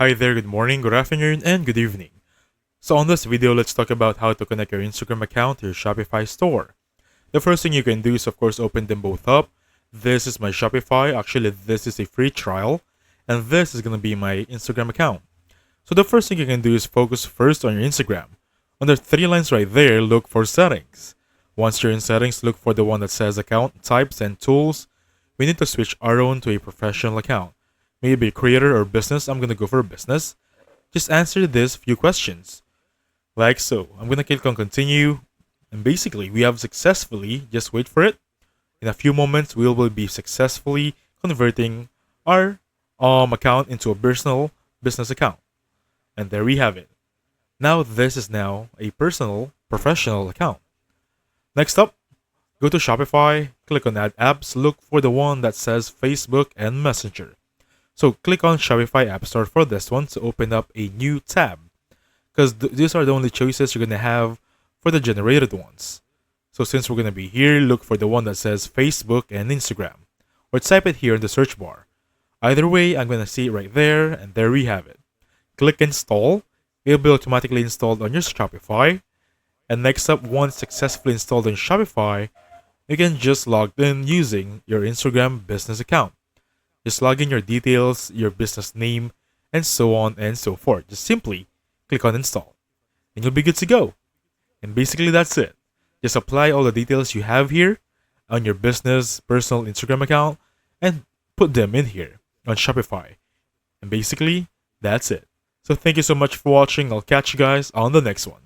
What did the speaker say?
Hi there, good morning, good afternoon, and good evening. So on this video, let's talk about how to connect your Instagram account to your Shopify store. The first thing you can do is of course open them both up. This is my Shopify, actually this is a free trial, and this is going to be my Instagram account. So the first thing you can do is focus first on your Instagram. On the three lines right there, look for settings. Once you're in settings, look for the one that says account types and tools. We need to switch our own to a professional account. Maybe creator or business. I'm gonna go for business. Just answer this few questions. Like so. I'm gonna click on continue. And basically, we have successfully, just wait for it. In a few moments, we will be successfully converting our account into a personal business account. And there we have it. Now this is now a personal professional account. Next up, go to Shopify, click on add apps, look for the one that says Facebook and Messenger. So click on Shopify App Store for this one to open up a new tab, because these are the only choices you're going to have for the generated ones. So since we're going to be here, look for the one that says Facebook and Instagram, or type it here in the search bar. Either way, I'm going to see it right there, and there we have it. Click install. It'll be automatically installed on your Shopify. And next up, once successfully installed on Shopify, you can just log in using your Instagram business account. Just log in your details, your business name, and so on and so forth. Just simply click on install, and you'll be good to go. And basically that's it. Just apply all the details you have here on your business personal Instagram account and put them in here on Shopify. And basically that's it. So thank you so much for watching. I'll catch you guys on the next one.